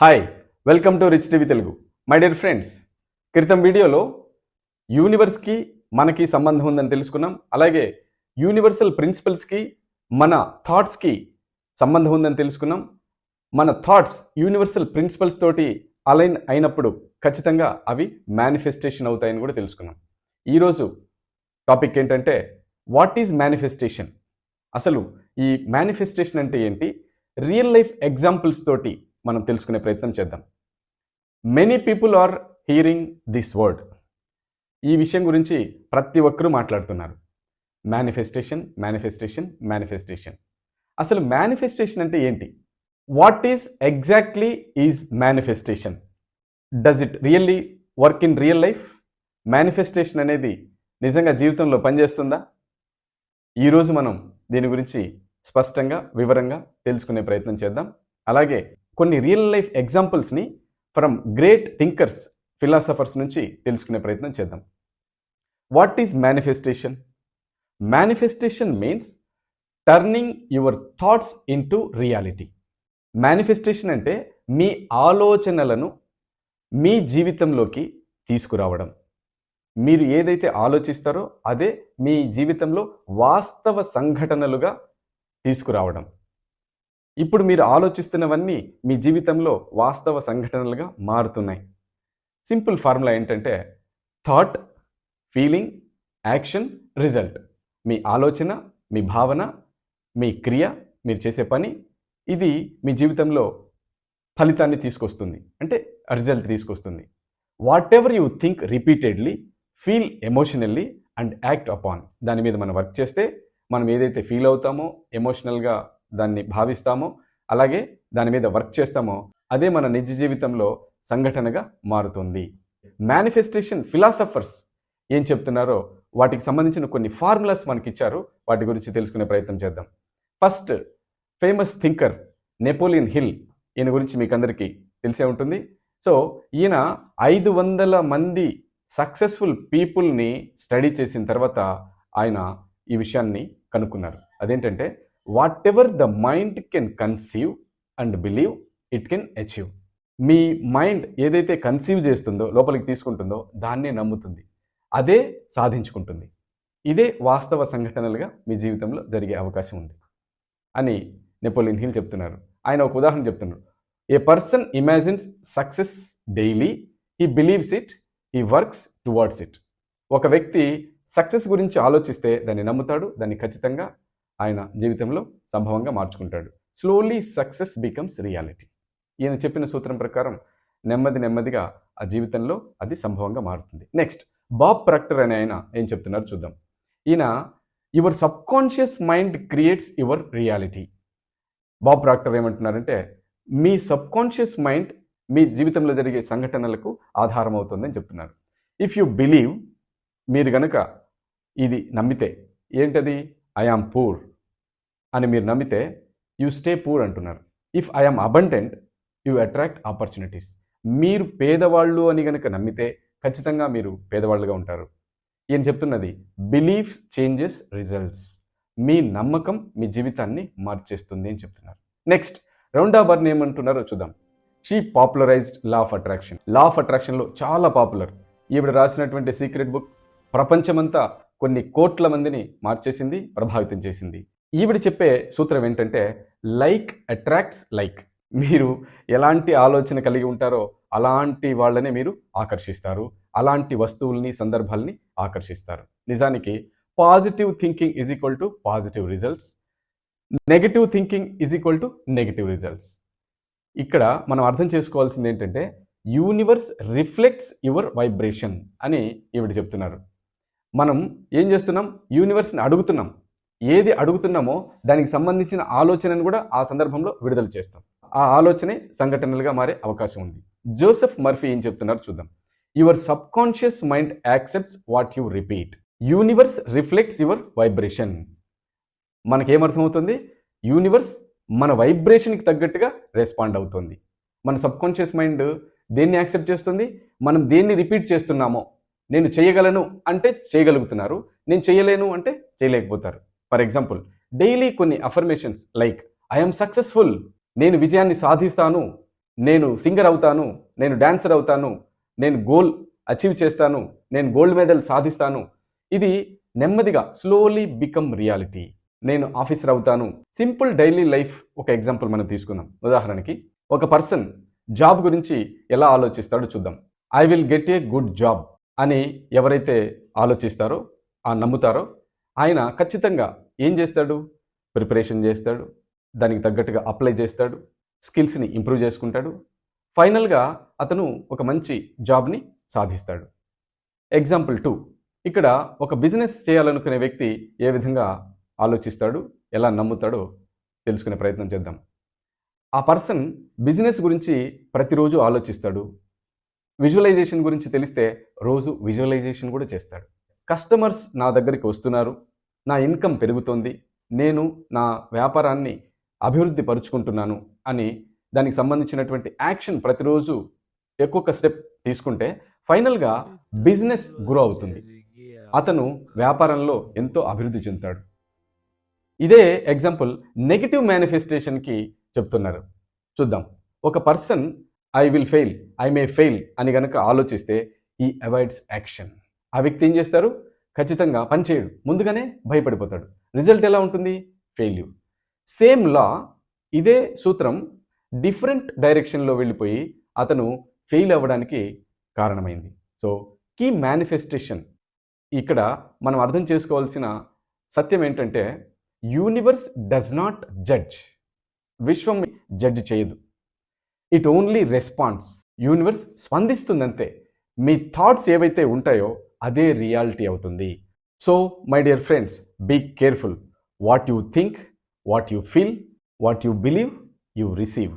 Hi welcome to rich TV Telugu. My dear friends, క్రితం వీడియోలో యూనివర్స్కి మనకి సంబంధం ఉందని తెలుసుకున్నాం. అలాగే యూనివర్సల్ ప్రిన్సిపల్స్కి మన థాట్స్కి సంబంధం ఉందని తెలుసుకున్నాం. మన థాట్స్ యూనివర్సల్ ప్రిన్సిపల్స్ తోటి అలైన్ అయినప్పుడు ఖచ్చితంగా అవి మేనిఫెస్టేషన్ అవుతాయని కూడా తెలుసుకున్నాం. ఈరోజు టాపిక్ ఏంటంటే వాట్ ఈజ్ మేనిఫెస్టేషన్, అసలు ఈ మేనిఫెస్టేషన్ అంటే ఏంటి, రియల్ లైఫ్ ఎగ్జాంపుల్స్ తోటి మనం తెలుసుకునే ప్రయత్నం చేద్దాం. Many people are hearing this word. ఈ విషయం గురించి ప్రతి ఒక్కరూ మాట్లాడుతున్నారు. Manifestation manifestation manifestation. అసలు మేనిఫెస్టేషన్ అంటే ఏంటి? What is exactly is manifestation? Does it really work in real life? Manifestation అనేది నిజంగా జీవితంలో పనిచేస్తుందా? ఈరోజు మనం దీని గురించి స్పష్టంగా వివరంగా తెలుసుకునే ప్రయత్నం చేద్దాం. అలాగే కొన్ని రియల్ లైఫ్ ఎగ్జాంపుల్స్ని ఫ్రమ్ గ్రేట్ థింకర్స్, ఫిలాసఫర్స్ నుంచి తెలుసుకునే ప్రయత్నం చేద్దాం. What is manifestation? Manifestation means turning your thoughts into reality. Manifestation అంటే మీ ఆలోచనలను మీ జీవితంలోకి తీసుకురావడం. మీరు ఏదైతే ఆలోచిస్తారో అదే మీ జీవితంలో వాస్తవ సంఘటనలుగా తీసుకురావడం. ఇప్పుడు మీరు ఆలోచిస్తున్నవన్నీ మీ జీవితంలో వాస్తవ సంఘటనలుగా మారుతున్నాయి. సింపుల్ ఫార్ములా ఏంటంటే థాట్, ఫీలింగ్, యాక్షన్, రిజల్ట్. మీ ఆలోచన, మీ భావన, మీ క్రియ, మీరు చేసే పని, ఇది మీ జీవితంలో ఫలితాన్ని తీసుకొస్తుంది, అంటే రిజల్ట్ తీసుకొస్తుంది. What ever you think repeatedly, feel emotionally and act upon. దాని మీద మనం వర్క్ చేస్తే మనం ఏదైతే ఫీల్ అవుతామో, ఎమోషనల్గా దాన్ని భావిస్తామో, అలాగే దాని మీద వర్క్ చేస్తామో అదే మన నిజ జీవితంలో సంఘటనగా మారుతుంది. మేనిఫెస్టేషన్ ఫిలాసఫర్స్ ఏం చెప్తున్నారో వాటికి సంబంధించిన కొన్ని ఫార్ములాస్ మనకి ఇచ్చారు. వాటి గురించి తెలుసుకునే ప్రయత్నం చేద్దాం. First, famous thinker Napoleon hill. ఈయన గురించి మీకు అందరికీ తెలిసే ఉంటుంది. సో ఈయన 500 మంది సక్సెస్ఫుల్ పీపుల్ని స్టడీ చేసిన తర్వాత ఆయన ఈ విషయాన్ని కనుక్కున్నారు. అదేంటంటే what ever the mind can conceive and believe it can achieve. Me mind ఏదైతే కన్సీవ్ చేస్తుందో, లోపలికి తీసుకుంటుందో దాన్నే నమ్ముతుంది, అదే సాధించుకుంటుంది. ఇదే వాస్తవ సంఘటనలుగా మీ జీవితంలో జరిగే అవకాశం ఉంది అని నెపోలియన్ హిల్ చెప్తున్నారు. ఆయన ఒక ఉదాహరణ చెప్తున్నారు. A person imagines success daily, he believes it, he works towards it. ఒక వ్యక్తి సక్సెస్ గురించి ఆలోచిస్తే దాన్ని నమ్ముతాడు, దాన్ని ఖచ్చితంగా ఆయన జీవితంలో సంభవంగా మార్చుకుంటాడు. Slowly success becomes reality. ఈయన చెప్పిన సూత్రం ప్రకారం నెమ్మదిగా ఆ జీవితంలో అది సంభవంగా మారుతుంది. నెక్స్ట్, బాబ్ ప్రాక్టర్ అనే ఆయన ఏం చెప్తున్నారు చూద్దాం. ఈయన your subconscious mind creates your reality. Bob Procter ఏమంటున్నారంటే మీ సబ్కాన్షియస్ మైండ్ మీ జీవితంలో జరిగే సంఘటనలకు ఆధారం అవుతుందని చెప్తున్నారు. ఇఫ్ యు బిలీవ్, మీరు గనక ఇది నమ్మితే, ఏంటది, ఐ ఆమ్ పూర్ అని మీరు నమ్మితే యూ స్టే పూర్ అంటున్నారు. If I am abundant you attract opportunities. మీరు పేదవాళ్ళు అని గనక నమ్మితే ఖచ్చితంగా మీరు పేదవాళ్ళుగా ఉంటారు. ఈయన చెప్తున్నది బిలీఫ్ చేంజెస్ రిజల్ట్స్. మీ నమ్మకం మీ జీవితాన్ని మార్చేస్తుంది అని చెప్తున్నారు. నెక్స్ట్, రౌండా బర్న్ ఏమంటున్నారో చూద్దాం. She popularized law of attraction. Law of అట్రాక్షన్లో చాలా పాపులర్. ఈవిడ రాసినటువంటి సీక్రెట్ బుక్ ప్రపంచమంతా కొన్ని కోట్ల మందిని మార్చేసింది, ప్రభావితం చేసింది. ఈవిడ చెప్పే సూత్రం ఏంటంటే లైక్ అట్రాక్ట్స్ లైక్. మీరు ఎలాంటి ఆలోచన కలిగి ఉంటారో అలాంటి వాళ్ళనే మీరు ఆకర్షిస్తారు, అలాంటి వస్తువుల్ని, సందర్భాల్ని ఆకర్షిస్తారు. నిజానికి positive thinking is equal to positive results, negative thinking is equal to negative results. ఇక్కడ మనం అర్థం చేసుకోవాల్సింది ఏంటంటే యూనివర్స్ రిఫ్లెక్ట్స్ యువర్ వైబ్రేషన్ అని ఈవిడ చెప్తున్నారు. మనం ఏం చేస్తున్నాం, యూనివర్స్ని అడుగుతున్నాం. ఏది అడుగుతున్నామో దానికి సంబంధించిన ఆలోచనను కూడా ఆ సందర్భంలో విడుదల చేస్తాం. ఆ ఆలోచనే సంఘటనలుగా మారే అవకాశం ఉంది. జోసెఫ్ మర్ఫీ ఏం చెప్తున్నారు చూద్దాం. Your subconscious mind accepts what you repeat, universe reflects your vibration. మనకేమర్థమవుతుంది, యూనివర్స్ మన వైబ్రేషన్కి తగ్గట్టుగా రెస్పాండ్ అవుతుంది. మన సబ్కాన్షియస్ మైండ్ దేన్ని యాక్సెప్ట్ చేస్తుంది, మనం దేన్ని రిపీట్ చేస్తున్నామో. నేను చేయగలను అంటే చేయగలుగుతున్నారు, నేను చేయలేను అంటే చేయలేకపోతారు. ఫర్ ఎగ్జాంపుల్, డైలీ కొన్ని అఫర్మేషన్స్ లైక్ ఐఎమ్ సక్సెస్ఫుల్, నేను విజయాన్ని సాధిస్తాను, నేను సింగర్ అవుతాను, నేను డాన్సర్ అవుతాను, నేను గోల్ అచీవ్ చేస్తాను, నేను గోల్డ్ మెడల్ సాధిస్తాను. ఇది నెమ్మదిగా స్లోలీ బికమ్ రియాలిటీ. నేను ఆఫీసర్ అవుతాను. సింపుల్ డైలీ లైఫ్ ఒక ఎగ్జాంపుల్ మనం తీసుకుందాం. ఉదాహరణకి ఒక పర్సన్ జాబ్ గురించి ఎలా ఆలోచిస్తాడో చూద్దాం. I will get a good job అని ఎవరైతే ఆలోచిస్తారో, నమ్ముతారో, ఆయన ఖచ్చితంగా ఏం చేస్తాడు? ప్రిపరేషన్ చేస్తాడు, దానికి తగ్గట్టుగా అప్లై చేస్తాడు, స్కిల్స్ని ఇంప్రూవ్ చేసుకుంటాడు. ఫైనల్గా అతను ఒక మంచి జాబ్ని సాధిస్తాడు. ఎగ్జాంపుల్ 2, ఇక్కడ ఒక బిజినెస్ చేయాలనుకునే వ్యక్తి ఏ విధంగా ఆలోచిస్తాడు, ఎలా నమ్ముతాడో తెలుసుకునే ప్రయత్నం చేద్దాం. ఆ పర్సన్ బిజినెస్ గురించి ప్రతిరోజు ఆలోచిస్తాడు. విజువలైజేషన్ గురించి తెలిస్తే రోజు విజువలైజేషన్ కూడా చేస్తాడు. కస్టమర్స్ నా దగ్గరికి వస్తున్నారు, నా ఇన్కమ్ పెరుగుతోంది, నేను నా వ్యాపారాన్ని అభివృద్ధి పరుచుకుంటున్నాను అని దానికి సంబంధించినటువంటి యాక్షన్ ప్రతిరోజు ఒక్కొక్క స్టెప్ తీసుకుంటే ఫైనల్గా బిజినెస్ గ్రో అవుతుంది. అతను వ్యాపారంలో ఎంతో అభివృద్ధి చెందుతాడు. ఇదే ఎగ్జాంపుల్ నెగిటివ్ మేనిఫెస్టేషన్కి చెప్తున్నారు. చూద్దాం. ఒక person I will fail, I may fail అని గనక ఆలోచిస్తే ఈ అవాయిడ్స్ యాక్షన్. ఆ వ్యక్తి ఏం చేస్తారు? ఖచ్చితంగా పని చేయడు, ముందుగానే భయపడిపోతాడు. రిజల్ట్ ఎలా ఉంటుంది? ఫెయిల్యూర్. సేమ్ లా, ఇదే సూత్రం డిఫరెంట్ డైరెక్షన్లో వెళ్ళిపోయి అతను ఫెయిల్ అవ్వడానికి కారణమైంది. సో కీ మేనిఫెస్టేషన్, ఇక్కడ మనం అర్థం చేసుకోవాల్సిన సత్యం ఏంటంటే యూనివర్స్ డస్ నాట్ జడ్జ్. విశ్వం జడ్జ్ చేయదు, ఇట్ ఓన్లీ రెస్పాన్స్. యూనివర్స్ స్పందిస్తుందంతే. మీ థాట్స్ ఏవైతే ఉంటాయో అదే రియాలిటీ అవుతుంది. So my dear friends, be careful. What you think, what you feel, what you believe, you receive.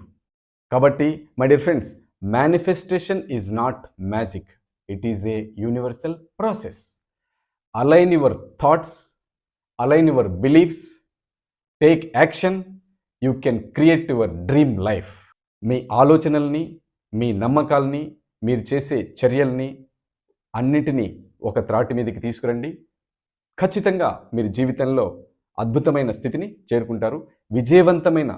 కాబట్టి my dear friends, manifestation is not magic, it is a universal process. Align your thoughts, align your beliefs, take action, you can create your dream life. మీ ఆలోచనల్ని, మీ నమ్మకాల్ని, మీరు చేసే చర్యల్ని అన్నిటినీ ఒక త్రాటి మీదకి తీసుకురండి. ఖచ్చితంగా మీరు జీవితంలో అద్భుతమైన స్థితిని చేరుకుంటారు. విజయవంతమైన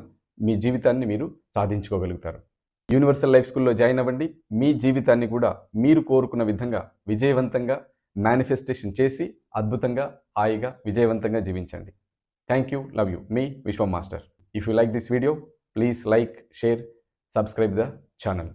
మీ జీవితాన్ని మీరు సాధించుకోగలుగుతారు. యూనివర్సల్ లైఫ్ స్కూల్లో జాయిన్ అవ్వండి. మీ జీవితాన్ని కూడా మీరు కోరుకున్న విధంగా విజయవంతంగా మేనిఫెస్టేషన్ చేసి అద్భుతంగా, హాయిగా, విజయవంతంగా జీవించండి. Thank you, love you. మీ విశ్వం master. If you like this video, please like, share, subscribe the channel.